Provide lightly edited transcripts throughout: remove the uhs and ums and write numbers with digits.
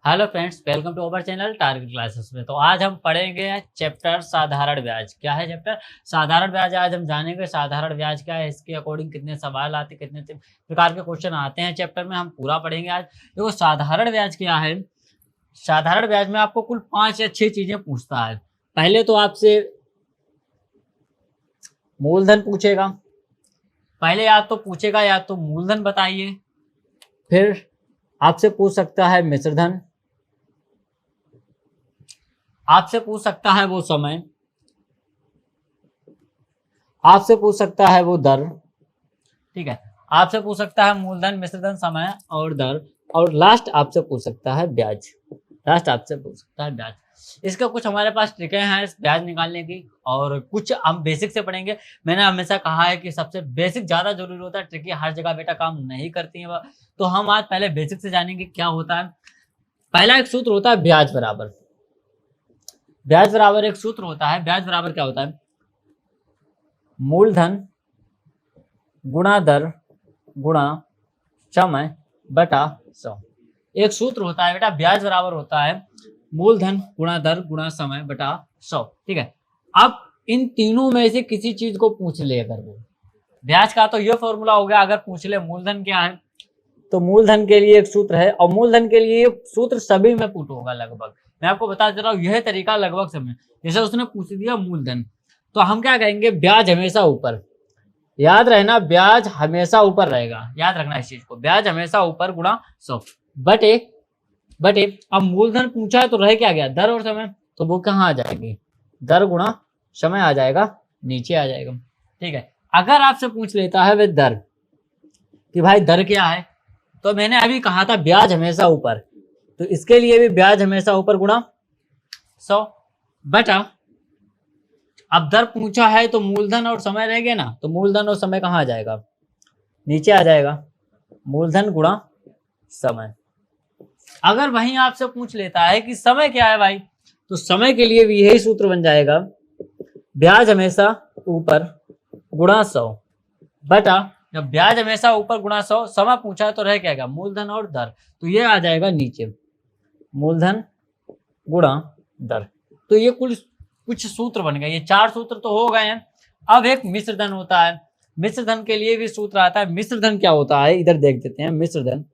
Hello friends, welcome to our channel target classes में। तो आज हम पढ़ेंगे चैप्टर साधारण ब्याज। क्या है चैप्टर? साधारण ब्याज। आज हम जानेंगे साधारण ब्याज क्या है, इसके अकॉर्डिंग कितने सवाल आते, कितने प्रकार के क्वेश्चन आते हैं चैप्टर में, हम पूरा पढ़ेंगे आज। देखो साधारण ब्याज क्या है। साधारण ब्याज में आपको कुल 5 या 6 चीजें पूछता है। पहले तो आपसे मूलधन पूछेगा। पहले या तो पूछेगा या तो मूलधन बताइए, फिर आपसे पूछ सकता है मिश्रधन, आपसे पूछ सकता है वो समय, आपसे पूछ सकता है वो दर। ठीक है, आपसे पूछ सकता है मूलधन, मिश्रधन, समय और दर। और लास्ट आपसे पूछ सकता है ब्याज। लास्ट आपसे पूछ सकता है ब्याज। इसका कुछ हमारे पास ट्रिकें हैं इस ब्याज निकालने की, और कुछ हम बेसिक से पढ़ेंगे। मैंने हमेशा कहा है कि सबसे बेसिक ज्यादा जरूरी होता है, ट्रिकी हर जगह बेटा काम नहीं करती है। तो हम आज पहले बेसिक से जानेंगे क्या होता है। पहला एक सूत्र होता है ब्याज बराबर। ब्याज बराबर एक सूत्र होता है। ब्याज बराबर क्या होता है? मूलधन गुणा दर गुणा समय बटा 100। एक सूत्र होता है बेटा, ब्याज बराबर होता है मूलधन गुणा दर गुणा समय बटा 100। ठीक है, अब इन तीनों में से किसी चीज को पूछ ले अगर वो ब्याज का, तो ये फॉर्मूला हो गया। अगर पूछ ले मूलधन क्या है, तो मूलधन के लिए एक सूत्र है, और मूलधन के लिए सूत्र सभी में पुट होगा लगभग। मैं आपको बता दे रहा हूँ, यह तरीका लगभग समय। जैसे उसने पूछ दिया मूलधन, तो हम क्या कहेंगे? ब्याज हमेशा ऊपर। याद रहना, ब्याज हमेशा ऊपर रहेगा। याद रखना इस चीज को, ब्याज हमेशा ऊपर गुणा 100 बटे बटे। अब मूलधन पूछा है तो रह क्या गया? दर और समय। तो वो कहाँ आ जाएगी? दर गुणा समय आ जाएगा, नीचे आ जाएगा। ठीक है, अगर आपसे पूछ लेता है वे दर कि भाई दर क्या है, तो मैंने अभी कहा था ब्याज हमेशा ऊपर, तो इसके लिए भी ब्याज हमेशा ऊपर गुणा 100 बटा। अब दर पूछा है तो मूलधन और समय रह गया ना, तो मूलधन और समय कहाँ आ जाएगा? नीचे आ जाएगा, मूलधन गुणा समय। अगर वहीं आपसे पूछ लेता है कि समय क्या है भाई, तो समय के लिए भी यही सूत्र बन जाएगा, ब्याज हमेशा ऊपर गुणा 100 बटा। जब ब्याज हमेशा ऊपर गुणा 100, समय पूछा है तो रह क्या गया? मूलधन और दर, तो ये आ जाएगा नीचे, मूलधन गुणा दर। तो ये कुल कुछ सूत्र बन गए। ये 4 सूत्र तो हो गए हैं। अब एक मिश्रधन होता है। मिश्रधन के लिए भी सूत्र आता है। मिश्रधन क्या होता है, इधर देख देते हैं। मिश्रधन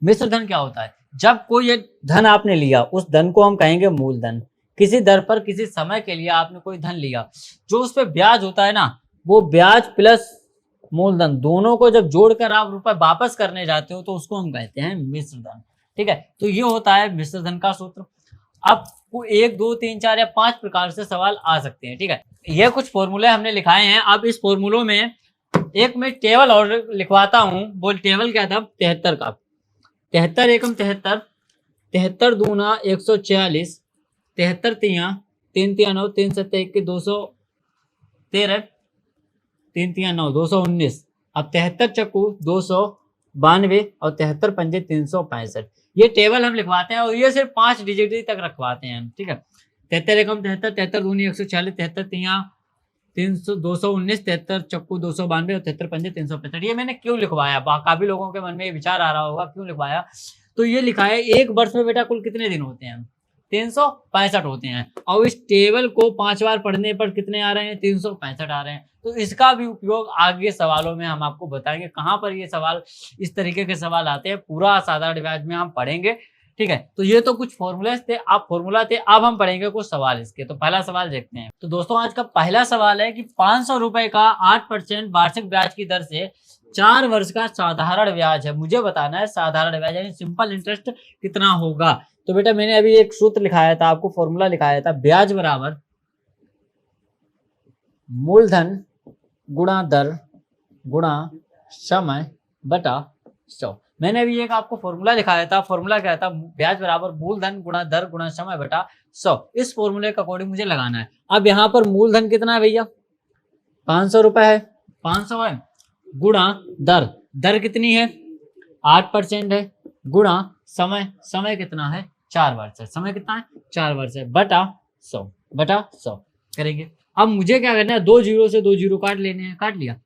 मिश्रधन क्या होता है? जब कोई एक धन आपने लिया, उस धन को हम कहेंगे मूलधन। किसी दर पर किसी समय के लिए आपने कोई धन लिया, जो उस पर ब्याज होता है ना, वो ब्याज प्लस मूलधन दोनों को जब जोड़कर आप रुपए वापस करने जाते हो, तो उसको हम कहते हैं मिश्रधन। ठीक है, तो ये होता है मिश्रधन का सूत्र। अब 1 2 3 4 या 5 प्रकार से सवाल आ सकते हैं। ठीक है, ये कुछ फॉर्मूले हमने लिखाए हैं। अब इस फॉर्मूलों में एक मैं टेबल और लिखवाता हूँ। वो टेबल क्या था? 73 का। 73 एकम 73, 73 दूना 146, 73 तिया 3 तिया 9, 3 सत्ते 21, 213, 3 तिया 9, 219। अब 73 चक्कू 292 और 73 पंजे 365। ये टेबल हम लिखवाते हैं, और ये सिर्फ 5 डिजिट तक रखवाते हैं। ठीक है, 73 एकम 73, 73 दूनी 146, 73 तिया 300, 219, 73 चक्कू 292 और 73 पंजे 365। ये मैंने क्यों लिखवाया? काफी लोगों के मन में ये विचार आ रहा होगा क्यों लिखवाया। तो ये लिखा है, एक वर्ष में बेटा कुल कितने दिन होते हैं? 365 होते हैं, और इस टेबल को 5 बार पढ़ने पर कितने आ रहे हैं? 365 आ रहे हैं। तो इसका भी उपयोग आगे सवालों में हम आपको बताएंगे, कहाँ पर ये सवाल, इस तरीके के सवाल आते हैं, पूरा साधारण ब्याज में हम पढ़ेंगे। ठीक है, तो ये तो कुछ फॉर्मूले थे, आप फॉर्मूला थे। अब हम पढ़ेंगे कुछ सवाल इसके। तो पहला सवाल देखते हैं। तो दोस्तों आज का पहला सवाल है कि 500 रुपए का 8% वार्षिक ब्याज की दर से 4 वर्ष का साधारण ब्याज है। मुझे बताना है साधारण ब्याज यानी सिंपल इंटरेस्ट कितना होगा। तो बेटा मैंने अभी एक सूत्र लिखाया था, आपको फॉर्मूला लिखाया था, ब्याज बराबर मूलधन गुणा दर गुणा समय बटा 100। मैंने अभी एक आपको फॉर्मूला दिखाया था। फॉर्मूला क्या था? ब्याज बराबर मूलधन गुणा दर गुणा समय बटा 100। इस फॉर्मूले के अकॉर्डिंग मुझे लगाना है। अब यहाँ पर मूलधन कितना है भैया? 500 रुपए है, 500 है, गुणा दर, दर कितनी है? 8% है, गुणा समय, समय कितना है? 4 वर्ष है। समय कितना है? 4 वर्ष है, बटा 100 बटा 100 करेंगे। अब मुझे क्या करना है? 2 जीरो से 2 जीरो काट लेने हैं, काट लिया।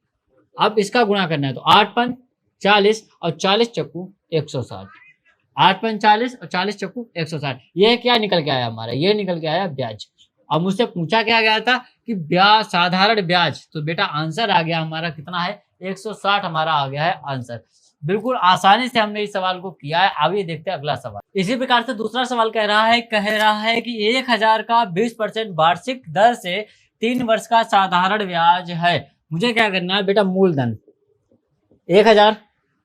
अब इसका गुणा करना है, तो 8 5 40 और 40 चक्कू 160, 8 पंच 40 और 40 चक्कू 160। ये क्या निकल के आया हमारा, ये निकल के आया ब्याज। अब मुझसे पूछा क्या गया था कि ब्याज, साधारण ब्याज, तो बेटा आंसर आ गया हमारा कितना है, 160 हमारा आ गया है आंसर। बिल्कुल आसानी से हमने इस सवाल को किया है। अब ये देखते हैं अगला सवाल। इसी प्रकार से दूसरा सवाल कह रहा है कि 1000 का 20% वार्षिक दर से 3 वर्ष का साधारण ब्याज है। मुझे क्या करना है बेटा, मूलधन 1000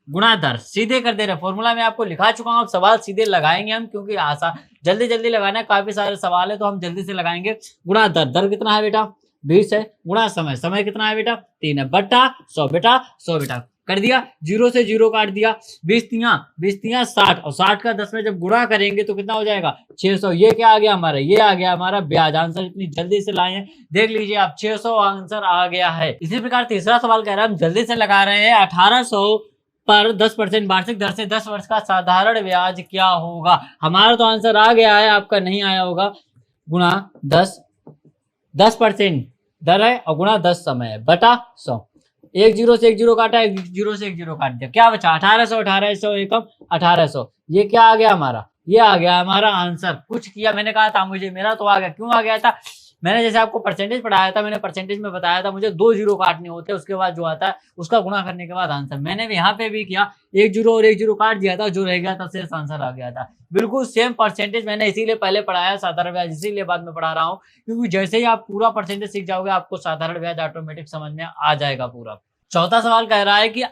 गुणा दर, सीधे कर दे रहे। फॉर्मूला में आपको लिखा चुका हूं, अब सवाल सीधे लगाएंगे हम, क्योंकि आसान जल्दी जल्दी लगाना है, काफी सारे सवाल है तो हम जल्दी से लगाएंगे। गुणा दर, दर कितना है बेटा 20 है, गुणा समय, समय कितना है बेटा 3 है, बट्टा 100 बेटा, 100 बेटा कर दिया, 0 से 0 काट दिया, 20 तिया 60 और 60 का 10 में जब गुणा करेंगे तो कितना हो जाएगा 600। ये क्या आ गया हमारा, ये आ गया हमारा ब्याज। आंसर इतनी जल्दी से लाए हैं, देख लीजिए आप 600 आंसर आ गया है। इसी प्रकार तीसरा सवाल कह रहा है, हम जल्दी से लगा रहे हैं, 1800 पर 10% वार्षिक दर से 10 वर्ष का साधारण ब्याज क्या होगा। हमारा तो आंसर आ गया है, आपका नहीं आया होगा। गुणा 10% दर है और गुणा 10 समय है, बटा 100। एक 0 से 1 0 काटा, 1 0 से 1 0 काट दिया, क्या बचा 1800, 1800 एकम 1800। ये क्या आ गया हमारा, ये आ गया हमारा आंसर। कुछ किया, मैंने कहा था मुझे, मेरा तो आ गया। क्यों आ गया था, मैंने जैसे आपको परसेंटेज पढ़ाया था, मैंने परसेंटेज में बताया था मुझे 2 0 काटने होते हैं, उसके बाद जो आता है उसका गुणा करने के बाद आंसर। मैंने भी यहाँ पे भी किया, 1 0 और 1 0 काट दिया था, जो रह गया था शेष आंसर आ गया था। बिल्कुल सेम परसेंटेज मैंने इसीलिए पहले पढ़ाया साधारण ब्याज, इसीलिए बाद में पढ़ा रहा हूँ, क्योंकि जैसे ही आप पूरा परसेंटेज सीख जाओगे आपको साधारण ब्याज ऑटोमेटिक समझ में आ जाएगा पूरा। चौथा सवाल कह रहा है कि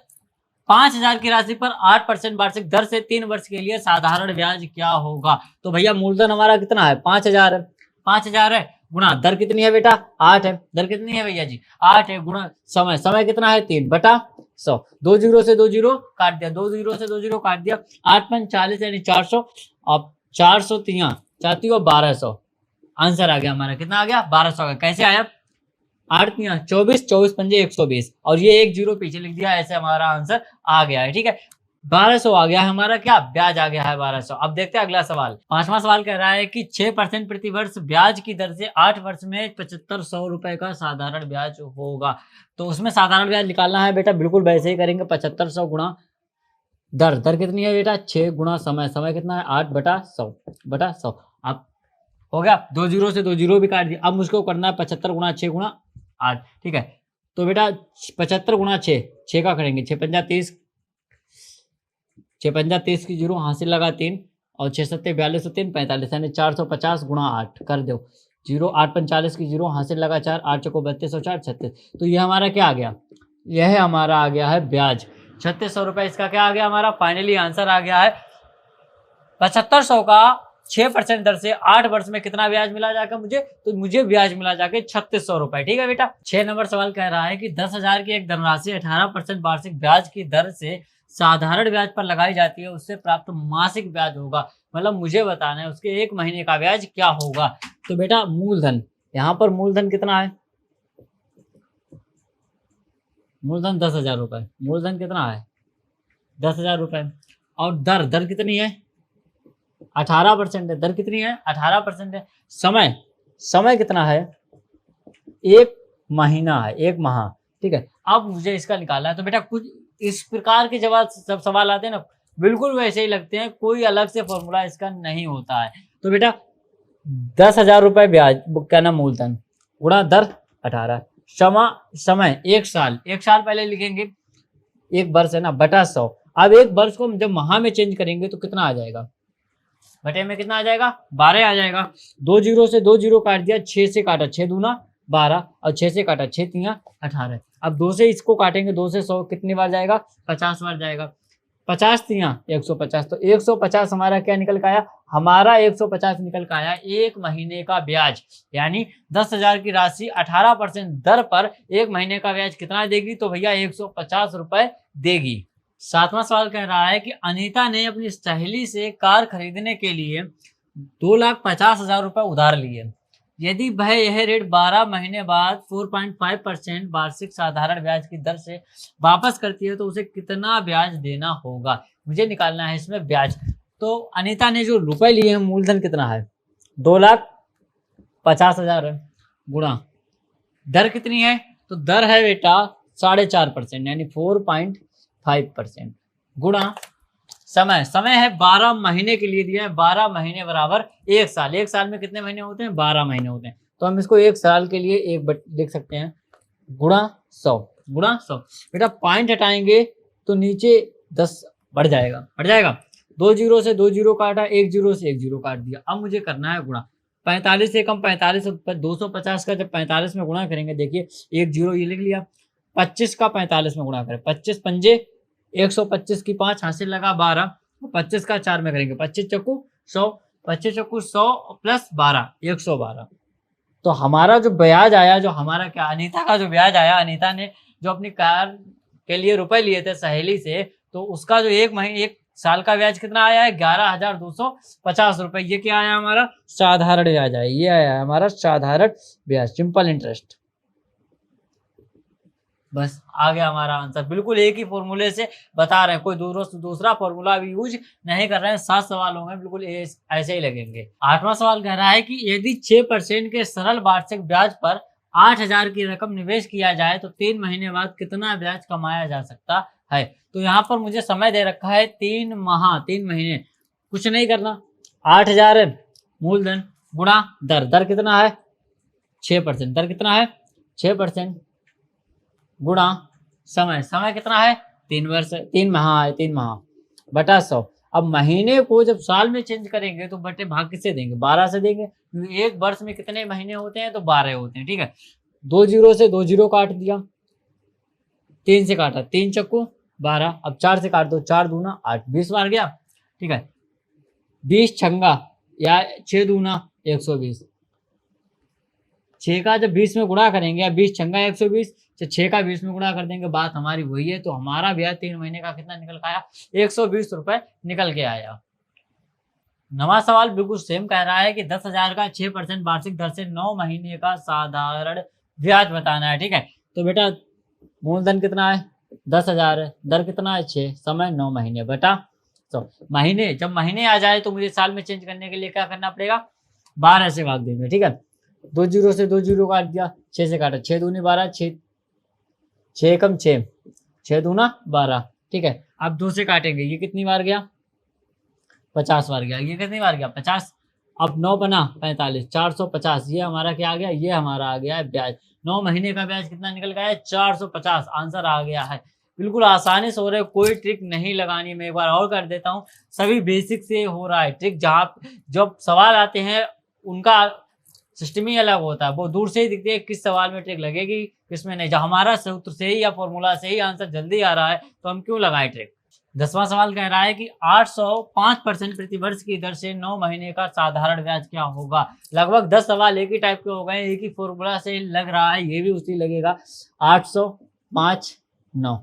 5000 की राशि पर 8% वार्षिक दर से 3 वर्ष के लिए साधारण ब्याज क्या होगा। तो भैया मूलधन हमारा कितना है 5000 है, 5000 है, गुणा दर कितनी है बेटा 8 है, दर कितनी है भैया जी 8 है, गुणा समय, समय कितना है 3 बटा 100। 2 0 से 2 0 काट दिया, 2 0 से 2 0 काट दिया, 8 पंच 40 यानी 400, अब 400 तिया 1200। आंसर आ गया हमारा, कितना आ गया 1200 का। कैसे आया, 8 तिया 24, 24 पंजे 120 और ये 1 0 पीछे लिख दिया, ऐसे हमारा आंसर आ गया है। ठीक है, 1200 आ गया है हमारा, क्या ब्याज आ गया है 1200। अब देखते हैं अगला सवाल। पांचवा सवाल कह रहा है कि 6% प्रति वर्ष ब्याज की दर से 8 वर्ष में 7500 रुपए का साधारण ब्याज होगा। तो उसमें साधारण ब्याज निकालना है बेटा, बिल्कुल वैसे ही करेंगे, 7500 गुणा दर, दर कितनी है बेटा 6 गुणा समय, समय कितना है 8 बटा 100। अब हो गया, 2 0 से 2 0 भी काट दिया। अब मुझको करना है 75 गुणा 6 गुणा 8। ठीक है, तो बेटा 75 गुणा 6 का करेंगे, 6 पंजा 30, 6 पंजा 30 की 0 हासिल लगा 3 और 6 सत्ते 42, 3 45 यानी 450 गुणा 8 कर दो 0, 8 45 की 0 हासिल लगा 4, 8 चौको 32 और 4 36। तो ये हमारा क्या आ गया, यह हमारा आ गया है ब्याज 3600 रुपए। इसका क्या आ गया हमारा फाइनली आंसर आ गया है 7500 का 6% दर से 8 वर्ष में कितना ब्याज मिला जाकर मुझे, तो मुझे ब्याज मिला जाके 3600 रुपए। ठीक है बेटा। 6 नंबर सवाल कह रहा है कि 10,000 की एक धनराशि 18% वार्षिक ब्याज की दर से साधारण ब्याज पर लगाई जाती है, उससे प्राप्त मासिक ब्याज होगा। मतलब मुझे बताना है उसके 1 महीने का ब्याज क्या होगा। तो बेटा मूलधन, यहाँ पर मूलधन कितना है, मूलधन 10,000 रुपए, मूलधन कितना है 10,000 रुपए और दर, दर कितनी है 18% है, दर कितनी है 18% है। समय, समय कितना है 1 महीना है, 1 माह। ठीक है, अब मुझे इसका निकालना है। तो बेटा कुछ इस प्रकार के जवाब सब सवाल आते हैं ना, बिल्कुल वैसे ही लगते हैं, कोई अलग से फॉर्मूला इसका नहीं होता है। तो बेटा 10,000 रुपए ब्याज क्या ना मूलधन गुणा दर 18, समय 1 साल, 1 साल पहले लिखेंगे, 1 वर्ष है ना बटा 100। अब 1 वर्ष को जब माह में चेंज करेंगे तो कितना आ जाएगा, बटे में कितना आ जाएगा 12 आ जाएगा। 2 0 से 2 0 काट दिया, 6 से काटा 6 दूना 12 और 6 से काटा 6 तिया 18। अब 2 से इसको काटेंगे, 2 से 100 कितनी बार जाएगा 50 बार जाएगा, 50 तिया 150। तो 150 हमारा क्या निकल के आया, हमारा 150 निकल के आया 1 महीने का ब्याज। यानी 10,000 की राशि 18% दर पर 1 महीने का ब्याज कितना देगी, तो भैया 150 रुपए देगी। 7वां सवाल कह रहा है कि अनीता ने अपनी सहेली से कार खरीदने के लिए 2,50,000 रुपए उधार लिए। यदि वह यह ऋण 12 महीने बाद 4.5% वार्षिक साधारण ब्याज की दर से वापस करती है तो उसे कितना ब्याज देना होगा। मुझे निकालना है इसमें ब्याज। तो अनीता ने जो रुपए लिए हैं, मूलधन कितना है 2,50,000 है, गुणा दर कितनी है, तो दर है बेटा 4.5% यानी 4.5 5% गुणा समय, समय है 12 महीने के लिए दिया है, 12 महीने बराबर 1 साल। 1 साल में कितने महीने होते हैं? 12 महीने होते हैं। तो हम इसको 1 साल के लिए लिख सकते हैं गुणा 100, गुणा 100। बेटा पॉइंट हटाएंगे तो नीचे 10 बढ़ जाएगा, बढ़ जाएगा। 2 जीरो से 2 जीरो काटा, 1 जीरो से 1 जीरो काट दिया। अब मुझे करना है गुणा। 45 से कम 45, 250 का जब 45 में गुणा करेंगे, देखिए 1 जीरो ये लिख लिया। 25 का 45 में गुणा करें, 25 पंजे 125 की 5 हासिल लगा 12, 25 का 4 में करेंगे, 25 चक्कू 100, 25 चक्कू 100 प्लस 12 112। तो हमारा जो ब्याज आया, जो हमारा क्या अनीता का जो ब्याज आया, अनीता ने जो अपनी कार के लिए रुपए लिए थे सहेली से, तो उसका जो 1 साल का ब्याज कितना आया है? 11,250 रुपए। ये क्या आया हमारा? साधारण ब्याज आया। ये आया हमारा साधारण ब्याज, सिंपल इंटरेस्ट। बस आ गया हमारा आंसर। बिल्कुल एक ही फॉर्मूले से बता रहे हैं, कोई दूसरा फॉर्मूला भी यूज नहीं कर रहे हैं। 7 सवाल होंगे, बिल्कुल ऐसे ही लगेंगे। 8वां सवाल कह रहा है कि यदि 6% के सरल वार्षिक ब्याज पर 8,000 की रकम निवेश किया जाए तो 3 महीने बाद कितना ब्याज कमाया जा सकता है। तो यहाँ पर मुझे समय दे रखा है 3 माह, 3 महीने। कुछ नहीं करना, 8,000 है मूलधन गुणा दर, दर कितना है? 6%। दर कितना है? 6% गुणा समय, समय कितना है? 3 वर्ष, 3 माह है, 3 माह बटा 100। अब महीने को जब साल में चेंज करेंगे तो बटे भाग किससे देंगे? 12 से देंगे। एक वर्ष में कितने महीने होते हैं? तो 12 होते हैं। ठीक है, 2 जीरो से 2 जीरो काट दिया, 3 से काटा, 3 चक्कू 12। अब 4 से काट दो, 4 दूना 8, 20 बार गया। ठीक है, 20 छंगा या 6 दूना 120। 6 का जब 20 में गुणा करेंगे, या 20 छंगा 120, तो 6 का 20 में गुणा कर देंगे, बात हमारी वही है। तो हमारा ब्याज 3 महीने का कितना निकल के आया? 120 रुपए निकल के आया। नवा सवाल बिल्कुल सेम कह रहा है कि 10,000 का 6% वार्षिक दर से 9 महीने का साधारण ब्याज बताना है। ठीक है, तो बेटा मूलधन कितना है? 10,000 है, दर कितना है? 6, समय 9 महीने बटा 100। महीने जब महीने आ जाए तो मुझे साल में चेंज करने के लिए क्या करना पड़ेगा? 12 से भाग देंगे। ठीक है, 2 जीरो से 2 जीरो काट दिया, 6 से काटा, 6 दूनी 12, 6 कम 6, 6 दूना 12। ठीक है, अब 2 से काटेंगे, ये कितनी बार गया? 50 बार गया। ये कितनी बार गया? 50। अब 9 बना 45, 450। ये हमारा क्या आ गया? ये हमारा आ गया है ब्याज। 9 महीने का ब्याज कितना निकल गया है? 450। आंसर आ गया है। बिल्कुल आसानी से हो रहा है, कोई ट्रिक नहीं लगानी। मैं एक बार और कर देता हूँ, सभी बेसिक से हो रहा है। ट्रिक जहाँ जब सवाल आते हैं उनका सिस्टम ही अलग होता है, वो दूर से ही दिखते हैं किस सवाल में ट्रिक लगेगी किसमें नहीं। जब हमारा सूत्र से ही या फॉर्मूला से ही आंसर जल्दी आ रहा है तो हम क्यों लगाए ट्रिक। 10वां सवाल कह रहा है कि 805% प्रति वर्ष की दर से 9 महीने का साधारण ब्याज क्या होगा। लगभग 10 सवाल एक ही टाइप के हो गए, एक ही फॉर्मूला से लग रहा है, ये भी उसी लगेगा। 800 5 9,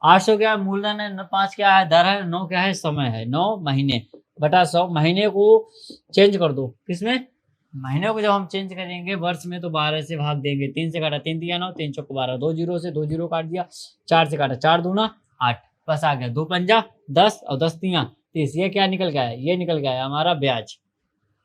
800 क्या है? मूलधन है, 5 क्या है? दर है, 9 क्या है? समय है। 9 महीने बटा 100। महीने को चेंज कर दो किसमें? महीने को जब हम चेंज करेंगे वर्ष में तो 12 से भाग देंगे। 3 से काटा, 3 दिया 9, 3 चौको 12, 2 जीरो से 2 जीरो काट दिया, 4 से काटा, 4 दूना 8, बस आ गया। 2 पंजा 10 और 10 तियां 30। ये क्या निकल गया है? ये निकल गया है हमारा ब्याज।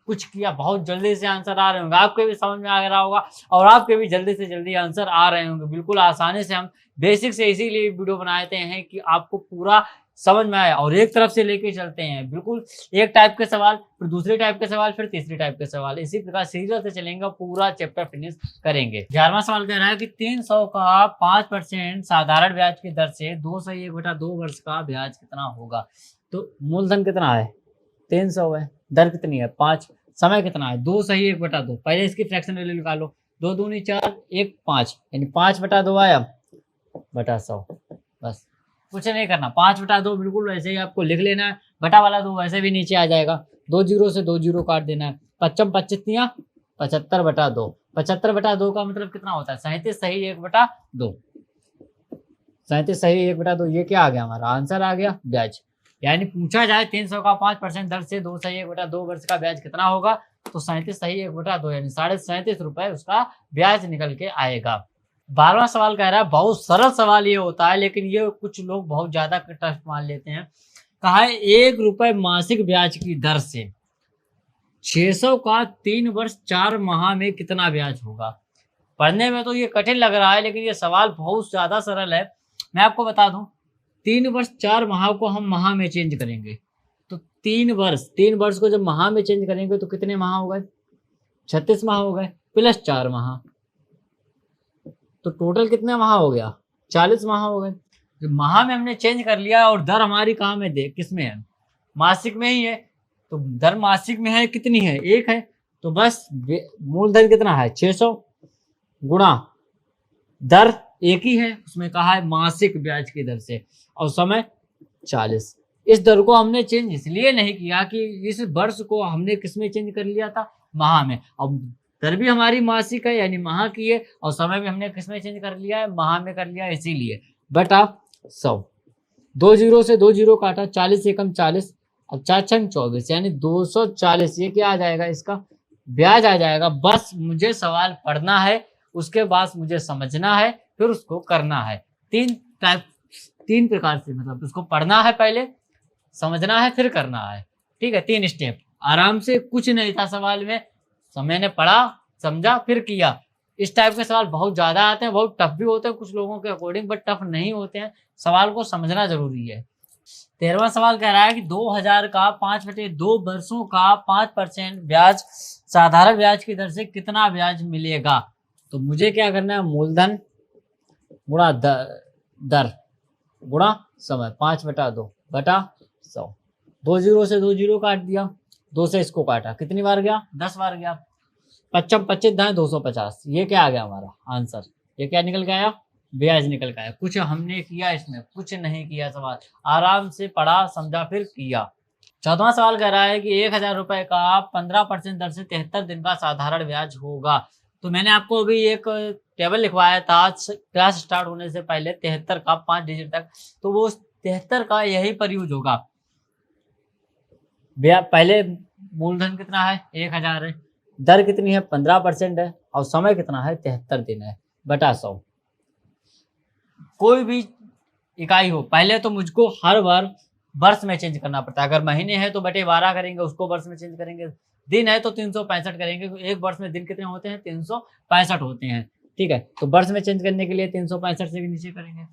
कुछ किया, बहुत जल्दी से आंसर आ रहे होंगे, आपके भी समझ में आ रहा होगा और आपके भी जल्दी से जल्दी आंसर आ रहे होंगे। बिल्कुल आसानी से हम बेसिक से इसीलिए वीडियो बनाते हैं कि आपको पूरा समझ में आए और एक तरफ से लेके चलते हैं। बिल्कुल एक टाइप के सवाल, फिर दूसरे टाइप के सवाल, फिर तीसरी टाइप के सवाल, इसी प्रकार सीरियल से चलेंगे, पूरा चैप्टर फिनिश करेंगे। 11वां सवाल कह रहा है कि 300 का 5% साधारण ब्याज की दर से 201/2 वर्ष का ब्याज कितना होगा। तो मूलधन कितना है? 300 है, दर कितनी है? 5, समय कितना है? 2/1/2। पहले इसकी फ्रैक्शन वैल्यू निकालो, 2 दूनी 4, 1 5, यानी 5/2 आया बटा 100। बस कुछ नहीं करना, 5/2 बिल्कुल वैसे ही आपको लिख लेना है। बटा वाला 2 वैसे भी नीचे आ जाएगा। 2 जीरो से 2 जीरो काट देना है। 25 25 75/2। 75/2 का मतलब कितना होता है? 37 सही 1/2। 37 सही 1/2। ये क्या आ गया? हमारा आंसर आ गया ब्याज। यानी पूछा जाए 300 का 5% दर से 2 सही 1/2 वर्ष का ब्याज कितना होगा, तो 37 सही 1/2 यानी 37.5 रुपए उसका ब्याज निकल के आएगा। 12वां सवाल कह रहा है, बहुत सरल सवाल ये होता है लेकिन ये कुछ लोग बहुत ज्यादा टफ मान लेते हैं। कहा है 1 रुपए मासिक ब्याज की दर से 600 का 3 वर्ष 4 माह में कितना ब्याज होगा। पढ़ने में तो ये कठिन लग रहा है लेकिन ये सवाल बहुत ज्यादा सरल है। मैं आपको बता दूं, 3 वर्ष 4 माह को हम माह में चेंज करेंगे, तो 3 वर्ष को जब माह में चेंज करेंगे तो कितने माह हो गए? 36 माह हो गए, प्लस 4 माह, तो टोटल कितने माह हो गया? 40 माह हो गए। जब माह में हमने चेंज कर लिया और दर हमारी कहाँ में दे, किस में है? मासिक में ही है, तो दर मासिक में है, कितनी है? 1 है, तो बस मूलधन कितना है? 600 गुणा दर एक ही है, उसमें कहा है मासिक ब्याज की दर से, और समय 40। इस दर को हमने चेंज इसलिए नहीं किया कि इस वर्ष को हमने किस में चेंज कर लिया था? माह में। अब दर भी हमारी मासिक है यानी माह की है, और समय भी हमने किस में चेंज कर लिया है? माह में कर लिया, इसीलिए बटा 100। 2 जीरो से 2 जीरो काटा, 40 एकम 40, अब 4 छंग 24, यानी 240। ये क्या आ जाएगा? इसका ब्याज आ जाएगा। बस मुझे सवाल पढ़ना है, उसके बाद मुझे समझना है, फिर उसको करना है। 3 प्रकार से, मतलब उसको पढ़ना है पहले, समझना है, फिर करना है। ठीक है, 3 स्टेप, आराम से, कुछ नहीं था सवाल में, मैंने पढ़ा, समझा, फिर किया। इस टाइप के सवाल बहुत ज्यादा आते हैं, बहुत टफ भी होते हैं कुछ लोगों के अकॉर्डिंग, बट टफ नहीं होते हैं। सवाल को समझना जरूरी है। 13वां सवाल कह रहा है कि 2000 का 5/2 वर्षों का 5% ब्याज साधारण ब्याज की दर से कितना ब्याज मिलेगा? तो मुझे क्या करना है? मूलधन गुणा दर गुणा समय, 5/2 बटा 100। 2 जीरो से 2 जीरो काट दिया, 2 से इसको काटा, कितनी बार गया? 10 बार गया। 25 25 दाएं 250। ये क्या आ गया हमारा आंसर? ये क्या निकल के आया? ब्याज निकल के आया। कुछ हमने किया इसमें? कुछ नहीं किया। सवाल आराम से पढ़ा, समझा, फिर किया। 14वां सवाल कह रहा है कि 1000 रुपए का 15% दर से 73 दिन का साधारण ब्याज होगा। तो मैंने आपको अभी एक टेबल लिखवाया था क्लास स्टार्ट होने से पहले, 73 का 5 डिजिट तक, तो वो 73 का यही पर यूज होगा। पहले मूलधन कितना है? 1000 है, दर कितनी है? 15% है, और समय कितना है? 73 दिन है, बटा 100। कोई भी इकाई हो, पहले तो मुझको हर बार वर्ष में चेंज करना पड़ता है। अगर महीने हैं तो बटे 12 करेंगे, उसको वर्ष में चेंज करेंगे। दिन है तो 365 करेंगे, एक वर्ष में दिन कितने होते हैं? 365 होते हैं। ठीक है, तो वर्ष में चेंज करने के लिए 365 से भी नीचे करेंगे,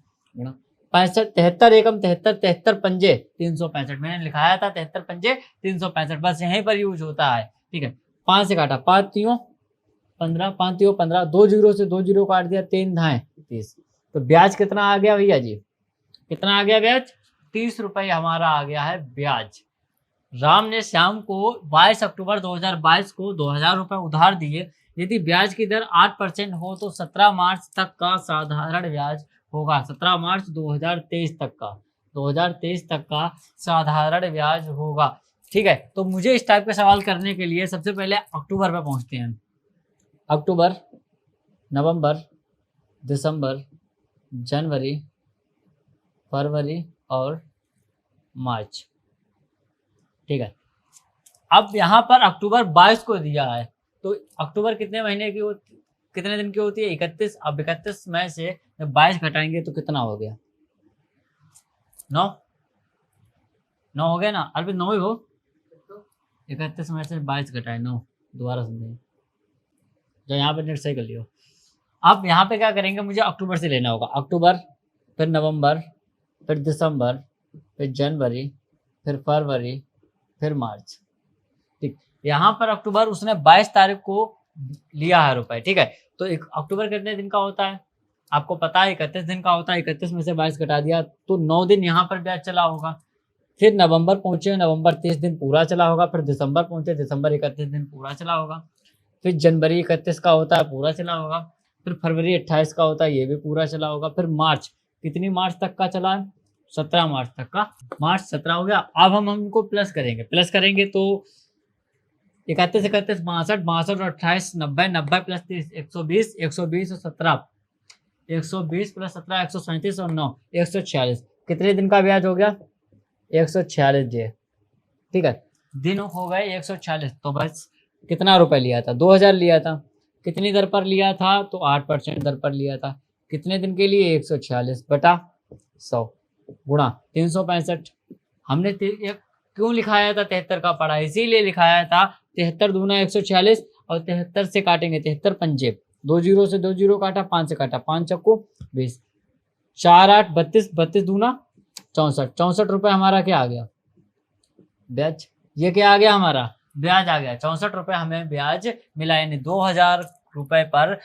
65, 73 एकम 73, 73 पंजे 365, मैंने लिखाया था 73 पंजे 365, बस यहीं पर यूज होता है। ठीक है, 5 से काटा, 5 तियों 15, 5 तियों 15, 2 जीरो से 2 जीरो काट दिया, 3 धाएं 30। तो ब्याज कितना आ गया भैया जी? कितना आ गया ब्याज? 30 रुपए हमारा आ गया है ब्याज। राम ने श्याम को 22 अक्टूबर 2022 को 2000 रुपए उधार दिए। यदि ब्याज की दर 8% हो तो 17 मार्च तक का साधारण ब्याज होगा। 17 मार्च 2023 तक का, 2023 तक का साधारण ब्याज होगा। ठीक है, तो मुझे इस टाइप के सवाल करने के लिए सबसे पहले अक्टूबर पे पहुंचते हैं। अक्टूबर, नवंबर, दिसंबर, जनवरी, फरवरी और मार्च। ठीक है, अब यहाँ पर अक्टूबर 22 को दिया है, तो अक्टूबर कितने महीने की कितने दिन की होती है? 31। अब 31 में से 22 घटाएंगे तो कितना हो गया? 9 हो गया ना? अरे 9 ही हो, 31 में से 22 घटाए 9, दोबारा समझेंगे, जो यहाँ पे नेट सही कर लियो। अब यहाँ पे क्या करेंगे? मुझे अक्टूबर से लेना होगा। अक्टूबर, फिर नवंबर, फिर दिसंबर, फिर जनवरी, फिर फरवरी, फिर मार्च। ठीक, यहाँ पर अक्टूबर उसने 22 तारीख को लिया है रुपए। ठीक है, तो एक अक्टूबर कितने दिन का होता है? आपको पता है 31 दिन का होता है। 31 में से 22 घटा दिया तो 9 दिन यहाँ पर ब्याज चला होगा। फिर नवंबर पहुंचे, नवंबर 30 दिन पूरा चला होगा। फिर दिसंबर पहुंचे, दिसंबर 31 दिन पूरा चला होगा। फिर जनवरी 31 का होता है, पूरा चला होगा। फिर फरवरी 28 का होता है, ये भी पूरा चला होगा। फिर मार्च, कितनी मार्च तक का चला है? 17 मार्च तक का। मार्च 17 हो गया। अब हम उनको प्लस करेंगे तो 31 31 62 62 और 28 90 90 प्लस 30 120 120 और 17 120 प्लस 17 137 और 9 146। कितने दिन का ब्याज हो गया? 146 डे। ठीक है, दिन हो गए 146। तो बस कितना रुपए लिया था? 2000 लिया था। कितनी दर पर लिया था? तो 8% दर पर लिया था। कितने दिन के लिए? 146 बटा 100 गुणा 365। हमने क्यों लिखाया था 73 का पढ़ा? इसीलिए लिखाया था 73 दूना 146 और 73 से काटेंगे 73 पंजे, 2 जीरो से 2 जीरो काटा, 5 से काटा, 5 चक्को 20, 4 8 32, 32 दूना ₹64 हमारा क्या आ गया, ब्याज। ये क्या आ गया हमारा, ब्याज आ गया। ₹64 हमें ब्याज मिला, यानी ₹2000 पर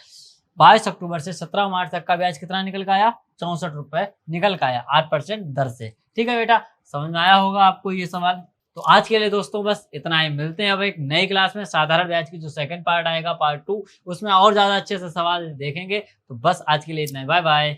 22 अक्टूबर से 17 मार्च तक का ब्याज कितना निकल के आया, ₹64 निकल के आया 8% दर से। ठीक है बेटा, समझ में आया होगा आपको ये सवाल। तो आज के लिए दोस्तों बस इतना ही, मिलते हैं अब एक नई क्लास में, साधारण ब्याज की जो सेकंड पार्ट आएगा, पार्ट 2, उसमें और ज्यादा अच्छे से सवाल देखेंगे। तो बस आज के लिए इतना ही, बाय बाय।